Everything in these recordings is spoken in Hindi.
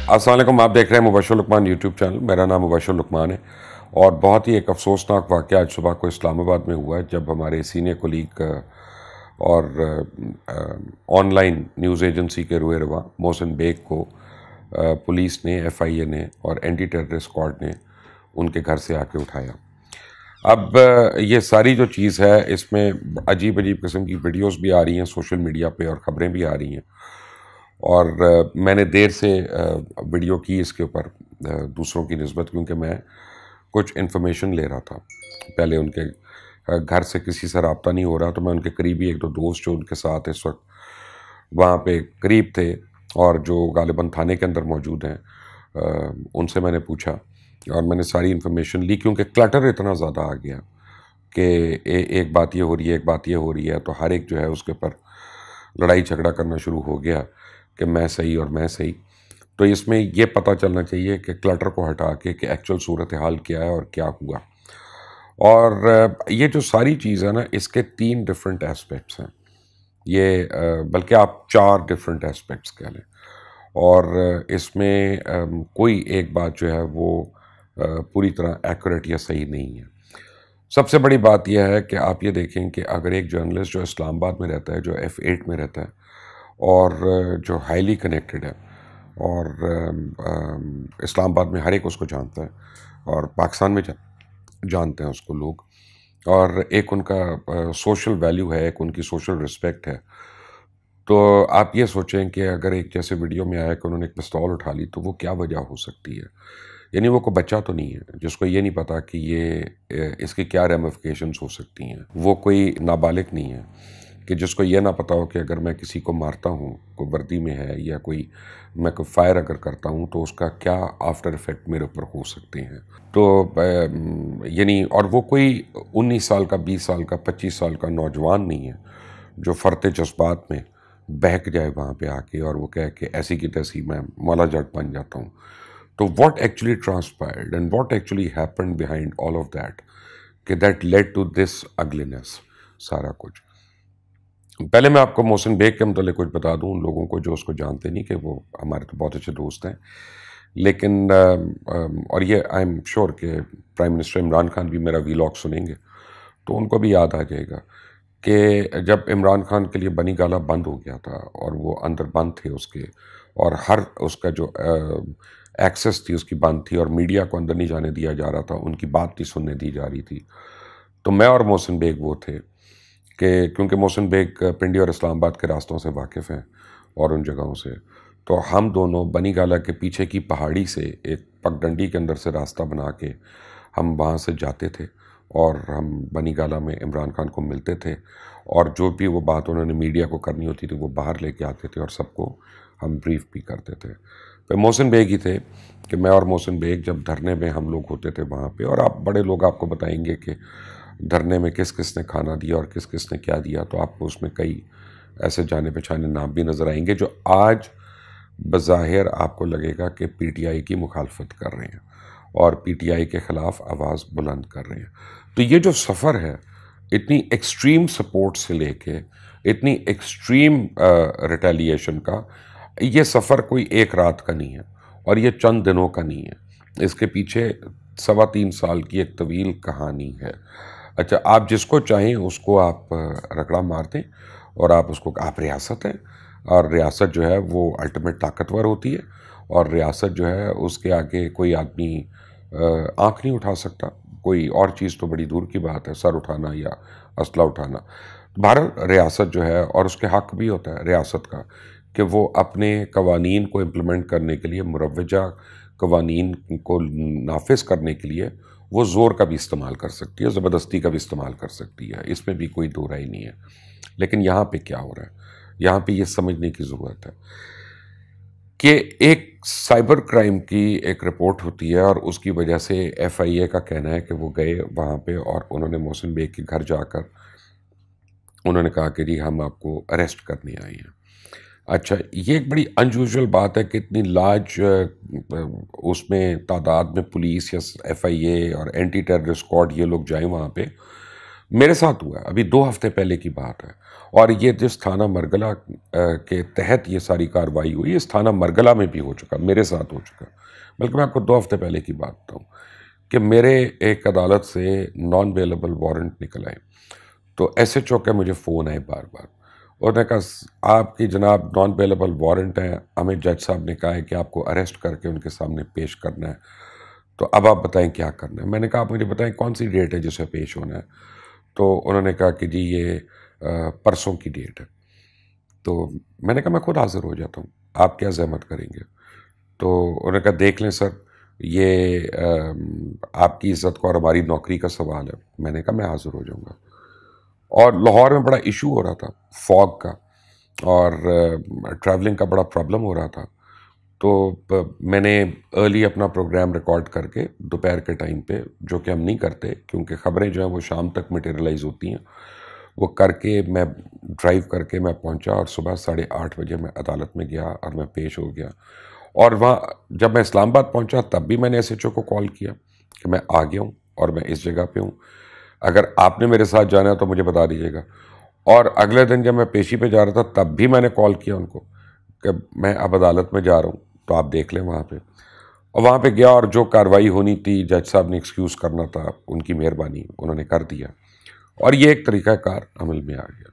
अस्सलाम वालेकुम। आप देख रहे हैं मुबशर लुकमान यूट्यूब चैनल। मेरा नाम मुबशर लुकमान है और बहुत ही एक अफसोसनाक वाक़या आज सुबह को इस्लामाबाद में हुआ है जब हमारे सीनियर कोलीग और ऑनलाइन न्यूज़ एजेंसी के रुए रवा मोहसिन बेग को पुलिस ने, FIA ने और एंटी टेररिस्ट स्क्वाड ने उनके घर से आके उठाया। अब ये सारी जो चीज़ है इसमें अजीब अजीब किस्म की वीडियोस भी आ रही हैं सोशल मीडिया पे और ख़बरें भी आ रही हैं और मैंने देर से वीडियो की इसके ऊपर दूसरों की निस्बत, क्योंकि मैं कुछ इन्फॉर्मेशन ले रहा था। पहले उनके घर से किसी से रब्ता नहीं हो रहा, तो मैं उनके करीबी एक दो दोस्त जो उनके साथ इस वक्त वहाँ पे करीब थे और जो गालिबन थाने के अंदर मौजूद हैं, उनसे मैंने पूछा और मैंने सारी इन्फॉर्मेशन ली, क्योंकि क्लटर इतना ज़्यादा आ गया कि एक बात ये हो रही है, एक बात ये हो रही है, तो हर एक जो है उसके ऊपर लड़ाई झगड़ा करना शुरू हो गया कि मैं सही और मैं सही। तो इसमें ये पता चलना चाहिए कि क्लटर को हटा के कि एक्चुअल सूरत हाल क्या है और क्या हुआ। और ये जो सारी चीज़ है ना, इसके 3 डिफरेंट एस्पेक्ट्स हैं। ये बल्कि आप 4 डिफरेंट एस्पेक्ट्स कह लें। और इसमें कोई एक बात जो है वो पूरी तरह एक्यूरेट या सही नहीं है। सबसे बड़ी बात यह है कि आप ये देखें कि अगर एक जर्नलिस्ट जो इस्लामाबाद में रहता है, जो F8 में रहता है और जो हाईली कनेक्टेड है और इस्लामाबाद में हर एक उसको जानता है और पाकिस्तान में जानते हैं उसको लोग, और एक उनका सोशल वैल्यू है, एक उनकी सोशल रिस्पेक्ट है, तो आप ये सोचें कि अगर एक जैसे वीडियो में आया कि उन्होंने एक पिस्तौल उठा ली, तो वो क्या वजह हो सकती है। यानी वो कोई बच्चा तो नहीं है जिसको ये नहीं पता कि ये इसकी क्या रेमिफिकेशंस हो सकती हैं। वो कोई नाबालिग नहीं है कि जिसको ये ना पता हो कि अगर मैं किसी को मारता हूँ, कोई वर्दी में है, या मैं कोई फायर अगर करता हूँ तो उसका क्या आफ्टर इफेक्ट मेरे ऊपर हो सकते हैं। तो यानी और वो कोई 19 साल का, 20 साल का, 25 साल का नौजवान नहीं है जो फरते जज्बात में बहक जाए वहाँ पे आके और वो कहे कि ऐसी की तैसी मैं मौला जट बन जाता हूँ। तो what actually transpired and what actually happened behind all of that, कि that led to this ugliness सारा कुछ। पहले मैं आपको मोहसिन बेग के मतलब कुछ बता दूं उन लोगों को जो उसको जानते नहीं, कि वो हमारे तो बहुत अच्छे दोस्त हैं, लेकिन और ये आई एम श्योर कि प्राइम मिनिस्टर इमरान खान भी मेरा वीलॉग सुनेंगे तो उनको भी याद आ जाएगा कि जब इमरान खान के लिए बनी गाला बंद हो गया था और वो अंदर बंद थे उसके, और हर उसका जो एक्सेस थी उसकी बंद थी और मीडिया को अंदर नहीं जाने दिया जा रहा था, उनकी बात नहीं सुनने दी जा रही थी, तो मैं और मोहसिन बेग वो थे कि क्योंकि मोहसिन बेग पिंडी और इस्लामाबाद के रास्तों से वाकिफ़ हैं और उन जगहों से, तो हम दोनों बनी गाला के पीछे की पहाड़ी से एक पगडंडी के अंदर से रास्ता बना के हम वहाँ से जाते थे और हम बनी गाला में इमरान खान को मिलते थे और जो भी वो बात उन्होंने मीडिया को करनी होती थी वो बाहर लेके आते थे और सबको हम ब्रीफ भी करते थे। तो मोहसिन बेग ही थे कि मैं और मोहसिन बेग जब धरने में हम लोग होते थे वहाँ पे, और आप बड़े लोग आपको बताएंगे कि धरने में किस किस ने खाना दिया और किस किस ने क्या दिया, तो आपको उसमें कई ऐसे जाने पहचाने नाम भी नज़र आएंगे जो आज बज़ाहिर आपको लगेगा कि PTI की मुखालफत कर रहे हैं और PTI के ख़िलाफ़ आवाज़ बुलंद कर रहे हैं। तो ये जो सफ़र है इतनी एक्सट्रीम सपोर्ट से लेके इतनी एक्सट्रीम रिटेलिएशन का, ये सफ़र कोई एक रात का नहीं है और ये चंद दिनों का नहीं है, इसके पीछे 3.25 साल की एक तवील कहानी है। अच्छा, आप जिसको चाहें उसको आप रगड़ा मार दें और आप रियासत हैं और रियासत जो है वो अल्टीमेट ताकतवर होती है और रियासत जो है उसके आगे कोई आदमी आँख नहीं उठा सकता। कोई और चीज़ तो बड़ी दूर की बात है, सर उठाना या असला उठाना। भारत रियासत जो है और उसके हक़ भी होता है रियासत का कि वो अपने कवानीन को इम्प्लीमेंट करने के लिए, मुरव्वजा कवानीन को नाफिज करने के लिए वो ज़ोर का भी इस्तेमाल कर सकती है, ज़बरदस्ती का भी इस्तेमाल कर सकती है, इसमें भी कोई दो राय नहीं है। लेकिन यहाँ पे क्या हो रहा है, यहाँ पे ये समझने की ज़रूरत है कि एक साइबर क्राइम की एक रिपोर्ट होती है और उसकी वजह से FIA का कहना है कि वो गए वहाँ पे और उन्होंने मोहसिन बेग के घर जाकर उन्होंने कहा कि जी हम आपको अरेस्ट करने आए हैं। अच्छा, ये एक बड़ी अनयूजुअल बात है कि इतनी लार्ज उसमें तादाद में पुलिस या FIA और एंटी टेररिस्ट स्क्वाड ये लोग जाएं वहाँ पे। मेरे साथ हुआ है, अभी 2 हफ्ते पहले की बात है। और ये जिस थाना मरगला के तहत ये सारी कार्रवाई हुई, इस थाना मरगला में भी हो चुका, मेरे साथ हो चुका। बल्कि मैं आपको 2 हफ्ते पहले की बात बताऊँ कि मेरे एक अदालत से नॉन बेलेबल वारंट निकल आए। तो एसएचओ के मुझे फ़ोन आए बार बार। उन्होंने कहा आपकी जनाब नॉन बेलेबल वारंट है, हमें जज साहब ने कहा है कि आपको अरेस्ट करके उनके सामने पेश करना है, तो अब आप बताएं क्या करना है। मैंने कहा आप मुझे बताएं कौन सी डेट है जिसे पेश होना है। तो उन्होंने कहा कि जी ये परसों की डेट है। तो मैंने कहा मैं खुद हाजिर हो जाता हूँ, आप क्या ज़हमत करेंगे। तो उन्होंने कहा देख लें सर, ये आपकी इज़्ज़त का और हमारी नौकरी का सवाल है। मैंने कहा मैं हाजिर हो जाऊँगा। और लाहौर में बड़ा इशू हो रहा था फॉग का, और ट्रैवलिंग का बड़ा प्रॉब्लम हो रहा था। तो मैंने अर्ली अपना प्रोग्राम रिकॉर्ड करके दोपहर के टाइम पे, जो कि हम नहीं करते क्योंकि ख़बरें जो हैं वो शाम तक मटेरियलाइज़ होती हैं, वो करके मैं ड्राइव करके मैं पहुंचा और सुबह 8:30 बजे मैं अदालत में गया और मैं पेश हो गया। और वहाँ जब मैं इस्लामाबाद पहुंचा तब भी मैंने एसएचओ को कॉल किया कि मैं आ गया हूँ और मैं इस जगह पे हूँ, अगर आपने मेरे साथ जाना है तो मुझे बता दीजिएगा। और अगले दिन जब मैं पेशी पे जा रहा था तब भी मैंने कॉल किया उनको कि मैं अब अदालत में जा रहा हूँ, तो आप देख लें वहाँ पे। और वहाँ पे गया और जो कार्रवाई होनी थी, जज साहब ने एक्सक्यूज़ करना था, उनकी मेहरबानी, उन्होंने कर दिया और ये एक तरीक़ाकार अमल में आ गया।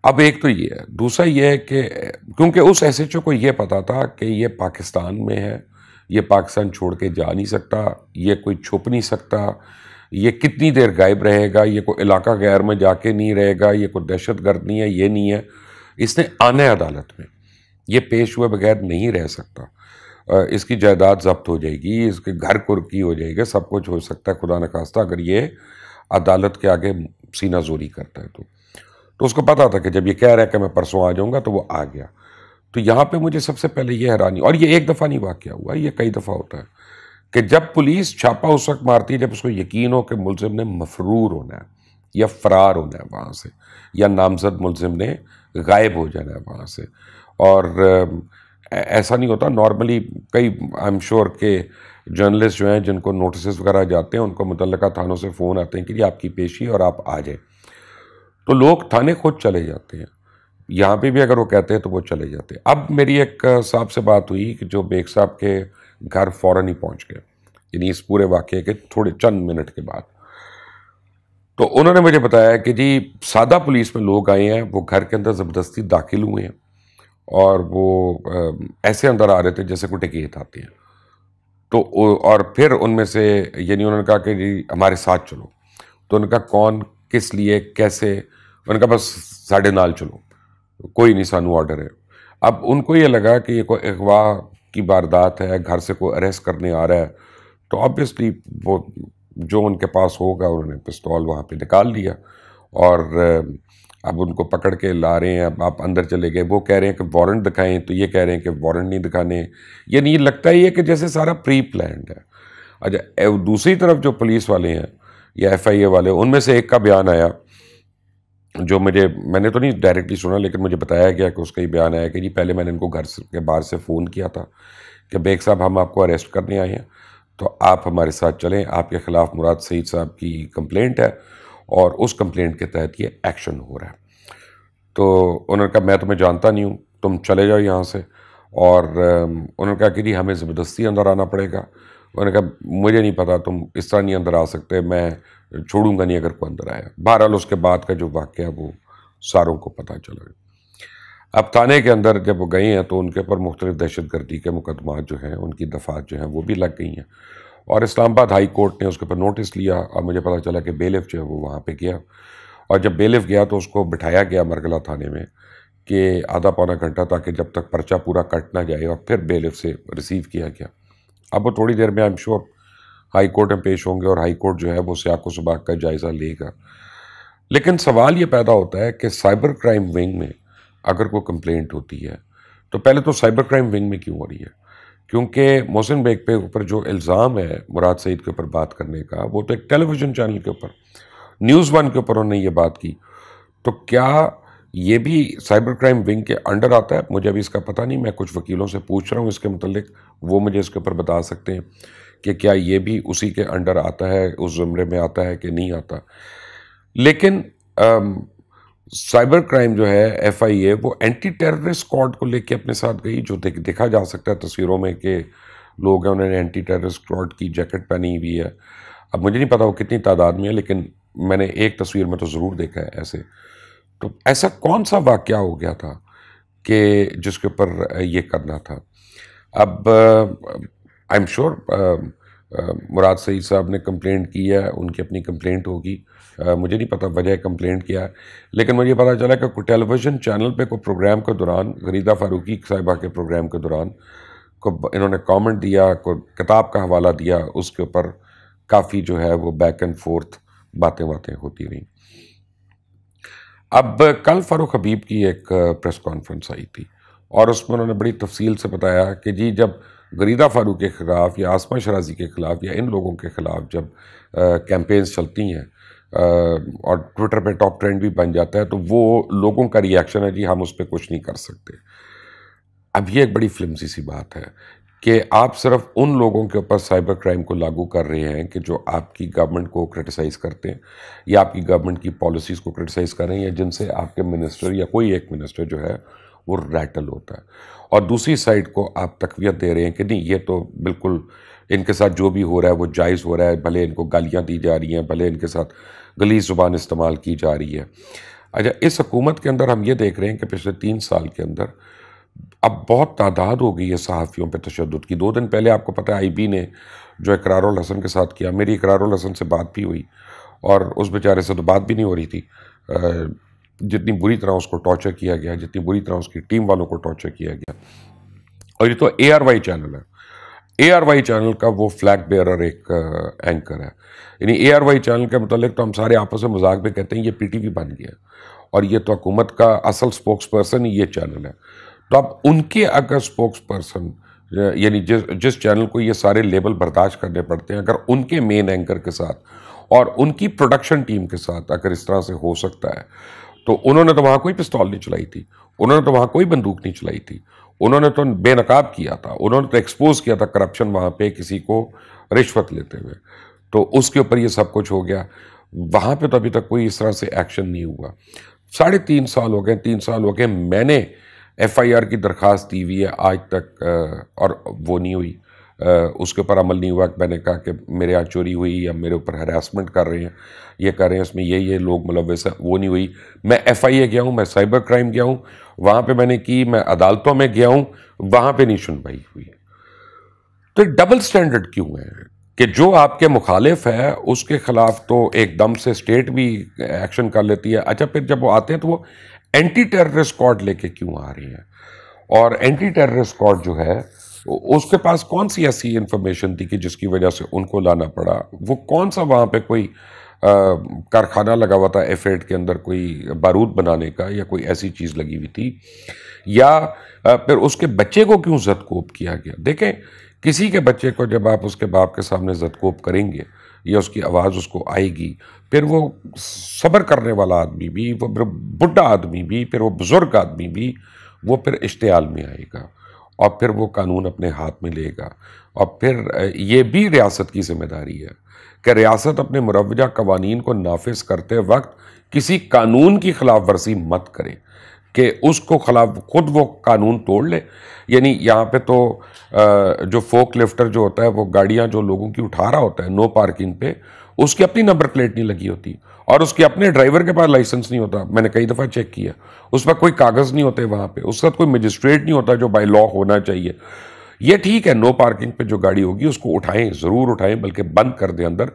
अब एक तो ये है, दूसरा ये है कि क्योंकि उस एसएचओ को ये पता था कि ये पाकिस्तान में है, ये पाकिस्तान छोड़ के जा नहीं सकता, ये कोई छुप नहीं सकता, ये कितनी देर गायब रहेगा, ये कोई इलाका गैर में जाके नहीं रहेगा, ये कोई दहशतगर्द नहीं है, ये नहीं है, इसने आना है अदालत में, ये पेश हुए बगैर नहीं रह सकता। इसकी जायदाद जब्त हो जाएगी, इसके घर कुर्की हो जाएगा, सब कुछ हो सकता है खुदा न खास्ता अगर ये अदालत के आगे सीना जोरी करता है तो उसको पता था कि जब ये कह रहा है कि मैं परसों आ जाऊंगा तो वो आ गया। तो यहाँ पे मुझे सबसे पहले ये हैरानी, और ये एक दफ़ा नहीं वाक़या हुआ, ये कई दफ़ा होता है कि जब पुलिस छापा उस वक्त मारती है जब उसको यकीन हो कि मुलजिम ने मफरूर होना है या फ़रार होना है वहाँ से, या नामजद मुलजिम ने गायब हो जाना है वहाँ से। और ऐसा नहीं होता नॉर्मली। कई आई एम श्योर के जर्नलिस्ट जो हैं जिनको नोटिस वगैरह जाते हैं उनको मुतल्लिका थानों से फ़ोन आते हैं कि जी आपकी पेशी और आप आ जाए, तो लोग थाने खुद चले जाते हैं। यहाँ पे भी अगर वो कहते हैं तो वो चले जाते हैं। अब मेरी एक साहब से बात हुई कि जो बेग साहब के घर फ़ौरन ही पहुँच गए, यानी इस पूरे वाक़े के थोड़े चंद मिनट के बाद। तो उन्होंने मुझे बताया कि जी सादा पुलिस में लोग आए हैं, वो घर के अंदर ज़बरदस्ती दाखिल हुए हैं और वो ऐसे अंदर आ रहे थे जैसे कोई डकैत आते हैं। तो और फिर उनमें से यानी उन्होंने कहा कि जी हमारे साथ चलो। तो उन्होंने कहा कौन, किस लिए, कैसे। उन्होंने कहा बस साढ़े नाल चलो, कोई नहीं सानू ऑर्डर है। अब उनको ये लगा कि ये कोई अगवा की वारदात है, घर से कोई अरेस्ट करने आ रहा है, तो ऑब्वियसली वो जो उनके पास होगा उन्होंने पिस्तौल वहाँ पे निकाल लिया और अब उनको पकड़ के ला रहे हैं। अब आप अंदर चले गए, वो कह रहे हैं कि वारंट दिखाएं, तो ये कह रहे हैं कि वारंट नहीं दिखाने। ये नहीं लगता ही है कि जैसे सारा प्री प्लान्ड है। अच्छा, दूसरी तरफ जो पुलिस वाले हैं या एफआईए वाले, उनमें से एक का बयान आया जो मैंने तो नहीं डायरेक्टली सुना, लेकिन मुझे बताया गया कि उसका ही बयान आया कि जी पहले मैंने इनको घर के बाहर से फ़ोन किया था कि बेग साहब हम आपको अरेस्ट करने आए हैं, तो आप हमारे साथ चलें, आपके ख़िलाफ़ मुराद सईद साहब की कंप्लेंट है और उस कंप्लेंट के तहत ये एक्शन हो रहा है। तो उन्होंने कहा मैं तुम्हें जानता नहीं हूँ, तुम चले जाओ यहाँ से। और उन्होंने कहा कि जी हमें ज़बरदस्ती अंदर आना पड़ेगा। उन्होंने कहा मुझे नहीं पता, तुम इस तरह नहीं अंदर आ सकते, मैं छोड़ूंगा नहीं अगर कोई अंदर आया। बहरहाल उसके बाद का जो वाक़या वो सारों को पता चला। अब थाने के अंदर जब वो गए हैं तो उनके ऊपर मुख्तलिफ दहशतगर्दी के मुकदमात जो हैं, उनकी दफ़ात जो हैं वो भी लग गई हैं। और इस्लामाबाद हाई कोर्ट ने उसके ऊपर नोटिस लिया और मुझे पता चला कि बेलिफ जो है वो वहाँ पे गया। और जब बेलिफ गया तो उसको बिठाया गया मरगला थाने में कि आधा पौना घंटा, ताकि जब तक पर्चा पूरा कट ना जाए, और फिर बेलिफ से रिसीव किया गया। अब वो थोड़ी देर में I am sure high court में पेश होंगे और हाई कोर्ट जो है वो सियाको सबाक का जायज़ा लेगा। लेकिन सवाल ये पैदा होता है कि साइबर क्राइम विंग में अगर कोई कंप्लेंट होती है तो पहले तो साइबर क्राइम विंग में क्यों हो रही है? क्योंकि मोहसिन बेग पे ऊपर जो इल्ज़ाम है मुराद सईद के ऊपर बात करने का, वो तो एक टेलीविज़न चैनल के ऊपर, न्यूज़ वन के ऊपर उन्होंने ये बात की। तो क्या ये भी साइबर क्राइम विंग के अंडर आता है? मुझे अभी इसका पता नहीं, मैं कुछ वकीलों से पूछ रहा हूँ इसके मुतल्लिक, वो मुझे इसके ऊपर बता सकते हैं कि क्या ये भी उसी के अंडर आता है, उस ज़ुमरे में आता है कि नहीं आता। लेकिन साइबर क्राइम जो है FIA वो एंटी टेररिस्ट स्क्वाड को लेके अपने साथ गई, जो देखा जा सकता है तस्वीरों में कि लोग हैं उन्होंने एंटी टेररिस्ट स्क्वाड की जैकेट पहनी हुई है। अब मुझे नहीं पता वो कितनी तादाद में है, लेकिन मैंने एक तस्वीर में तो ज़रूर देखा है ऐसे। तो ऐसा कौन सा वाक़या हो गया था कि जिसके ऊपर ये करना था? अब आई एम श्योर मुराद सईद साहब ने कंप्लेंट की है, उनकी अपनी कंप्लेंट होगी। मुझे नहीं पता वजह कंप्लेंट क्या है, लेकिन मुझे पता चला कि कोई टेलीविज़न चैनल पे कोई प्रोग्राम के दौरान, गरीदा फ़ारूकी साहिबा के प्रोग्राम के दौरान को इन्होंने कमेंट दिया, कोई किताब का हवाला दिया, उसके ऊपर काफ़ी जो है वो बैक एंड फोर्थ बातें होती रहीं। अब कल फ़ारूक हबीब की एक प्रेस कॉन्फ्रेंस आई थी और उसमें उन्होंने बड़ी तफसील से बताया कि जी जब गरीदा फ़ारूक के ख़िलाफ़ या आसमा शराजी के ख़िलाफ़ या इन लोगों के ख़िलाफ़ जब कैंपेन्स चलती हैं और ट्विटर पे टॉप ट्रेंड भी बन जाता है, तो वो लोगों का रिएक्शन है जी हम उस पर कुछ नहीं कर सकते। अब ये एक बड़ी फ्लिमसी सी बात है कि आप सिर्फ उन लोगों के ऊपर साइबर क्राइम को लागू कर रहे हैं कि जो आपकी गवर्नमेंट को क्रिटिसाइज़ करते हैं या आपकी गवर्नमेंट की पॉलिसीज़ को क्रिटिसाइज़ कर रहे हैं, या जिनसे आपके मिनिस्टर या कोई एक मिनिस्टर जो है वो रैटल होता है, और दूसरी साइड को आप तक़वियत दे रहे हैं कि नहीं ये तो बिल्कुल इनके साथ जो भी हो रहा है वो जायज़ हो रहा है, भले इनको गालियाँ दी जा रही हैं, भले इनके साथ गलीज़ ज़ुबान इस्तेमाल की जा रही है। अच्छा, इस हुकूमत के अंदर हम ये देख रहे हैं कि पिछले 3 साल के अंदर अब बहुत तादाद हो गई है सहाफ़ियों पे तशद्दुद की। 2 दिन पहले आपको पता है IB ने जो इकरारुल हसन के साथ किया, मेरी इकरारुल हसन से बात भी हुई और उस बेचारे से तो बात भी नहीं हो रही थी। जितनी बुरी तरह उसको टॉर्चर किया गया, जितनी बुरी तरह उसकी टीम वालों को टॉर्चर किया गया। और ये तो ARY चैनल है, ARY चैनल का वो फ्लैग बेयरर एक एंकर है। यानी ARY चैनल के मतलब तो हम सारे आपस में मजाक में कहते हैं ये PTV बन गया और ये तो हुकूमत का असल स्पोक्स पर्सन ही ये चैनल है। तो अब उनके अगर स्पोक्स पर्सन यानी जिस चैनल को ये सारे लेबल बर्दाश्त करने पड़ते हैं, अगर उनके मेन एंकर के साथ और उनकी प्रोडक्शन टीम के साथ अगर इस तरह से हो सकता है, तो उन्होंने तो वहाँ कोई पिस्तौल नहीं चलाई थी, उन्होंने तो वहाँ कोई बंदूक नहीं चलाई थी, उन्होंने तो बेनकाब किया था, उन्होंने तो एक्सपोज किया था करप्शन वहाँ पे किसी को रिश्वत लेते हुए, तो उसके ऊपर ये सब कुछ हो गया। वहाँ पे तो अभी तक कोई इस तरह से एक्शन नहीं हुआ। 3.5 साल हो गए, 3 साल हो गए, मैंने FIR की दरख्वास्त दी हुई है आज तक और वो नहीं हुई, उसके ऊपर अमल नहीं हुआ। मैंने कहा कि मेरे यहाँ चोरी हुई या मेरे ऊपर हरासमेंट कर रहे हैं, ये कर रहे हैं, इसमें ये लोग मुलव्वस हैं, वो नहीं हुई। मैं FIA गया हूँ, मैं साइबर क्राइम गया हूँ, वहाँ पे मैंने की, मैं अदालतों में गया हूँ, वहाँ पे नहीं सुनवाई हुई। तो डबल स्टैंडर्ड क्यों है कि जो आपके मुखालिफ है उसके खिलाफ तो एकदम से स्टेट भी एक्शन कर लेती है। अच्छा, फिर जब वो आते हैं तो वो एंटी टेररिस्ट स्क्वाड लेके क्यों आ रही हैं? और एंटी टेररिस्ट स्क्वाड जो है उसके पास कौन सी ऐसी इंफॉर्मेशन थी कि जिसकी वजह से उनको लाना पड़ा? वो कौन सा वहाँ पे कोई कारखाना लगा हुआ था F8 के अंदर, कोई बारूद बनाने का, या कोई ऐसी चीज़ लगी हुई थी, या फिर उसके बच्चे को क्यों ज़दकोब किया गया? देखें, किसी के बच्चे को जब आप उसके बाप के सामने ज़दकोब करेंगे या उसकी आवाज़ उसको आएगी, फिर वो सब्र करने वाला आदमी भी, वो बुढ़ा आदमी भी, फिर वो बुज़ुर्ग आदमी भी, वो फिर इश्तियाल में आएगा और फिर वो कानून अपने हाथ में लेगा। और फिर ये भी रियासत की जिम्मेदारी है कि रियासत अपने मुरव्वजा कवानीन को नाफिज करते वक्त किसी कानून की खिलाफ वर्जी मत करे कि उसको खिलाफ खुद वो कानून तोड़ ले। यानी यहाँ पे तो जो फोक लिफ्टर जो होता है, वो गाड़ियाँ जो लोगों की उठा रहा होता है नो पार्किंग पे, उसकी अपनी नंबर प्लेट नहीं लगी होती और उसके अपने ड्राइवर के पास लाइसेंस नहीं होता। मैंने कई दफ़ा चेक किया, उस पर कोई कागज़ नहीं होते वहाँ पे, उसके साथ कोई मजिस्ट्रेट नहीं होता जो बाय लॉ होना चाहिए। ये ठीक है, नो पार्किंग पे जो गाड़ी होगी उसको उठाएं, ज़रूर उठाएं, बल्कि बंद कर दें अंदर,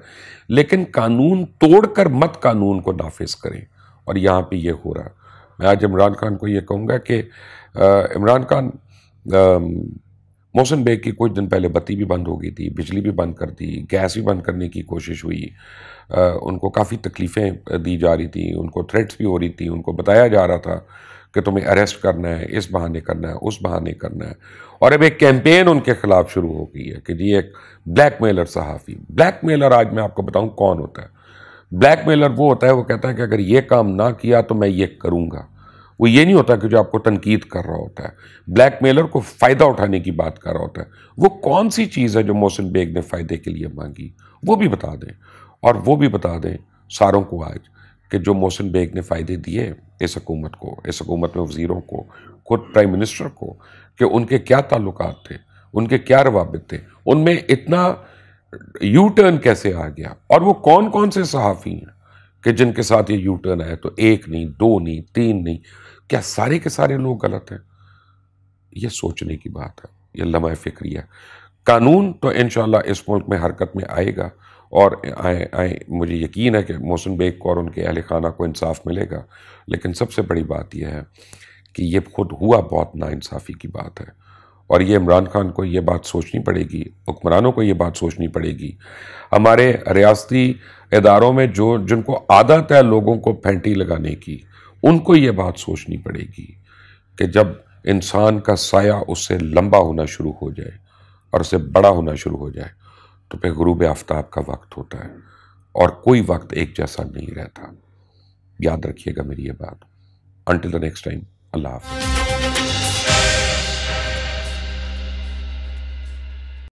लेकिन कानून तोड़कर मत कानून को नाफिज करें। और यहाँ पे ये हो रहा है। मैं आज इमरान खान को ये कहूँगा कि इमरान खान, मोहसिन बेग की कुछ दिन पहले बत्ती भी बंद हो गई थी, बिजली भी बंद कर दी, गैस भी बंद करने की कोशिश हुई, उनको काफ़ी तकलीफ़ें दी जा रही थी, उनको थ्रेट्स भी हो रही थी, उनको बताया जा रहा था कि तुम्हें अरेस्ट करना है, इस बहाने करना है, उस बहाने करना है। और अब एक कैंपेन उनके खिलाफ शुरू हो गई है कि जी एक ब्लैकमेलर सहाफ़ी। ब्लैकमेलर आज मैं आपको बताऊं कौन होता है। ब्लैकमेलर वो होता है, वो कहता है कि अगर ये काम ना किया तो मैं ये करूँगा। वो ये नहीं होता कि जो आपको तनकीद कर रहा होता है, ब्लैकमेलर को फ़ायदा उठाने की बात कर रहा होता है। वो कौन सी चीज़ है जो मोहसिन बेग ने फ़ायदे के लिए मांगी, वो भी बता दें। और वो भी बता दें सारों को आज कि जो मोहसिन बेग ने फ़ायदे दिए इस हुकूमत को, इस हुकूमत में वज़ीरों को, खुद प्राइम मिनिस्टर को, कि उनके क्या ताल्लुकात थे, उनके क्या रवाबित थे, उनमें इतना यू टर्न कैसे आ गया, और वो कौन कौन से सहाफ़ी हैं कि जिनके साथ ये यू टर्न आया। तो एक नहीं, दो नहीं, तीन नहीं, क्या सारे के सारे लोग गलत हैं? ये सोचने की बात है, ये लम्हा फ़िक्री है। कानून तो इंशाअल्लाह इस मुल्क में हरकत में आएगा, और आए मुझे यकीन है कि मोहसिन बेग को और उनके अहल खाना को इंसाफ मिलेगा। लेकिन सबसे बड़ी बात यह है कि ये खुद हुआ बहुत नाइंसाफ़ी की बात है, और ये इमरान खान को ये बात सोचनी पड़ेगी, हुक्मरानों को ये बात सोचनी पड़ेगी, हमारे रियासती इदारों में जो जिनको आदत है लोगों को फैंटी लगाने की, उनको ये बात सोचनी पड़ेगी कि जब इंसान का साया उससे लंबा होना शुरू हो जाए और उससे बड़ा होना शुरू हो जाए, तो फिर गुरूब आफ्ताब का वक्त होता है, और कोई वक्त एक जैसा नहीं रहता। याद रखिएगा मेरी ये बात। अंटिल द नेक्स्ट टाइम, अल्लाह हाफ़िज़।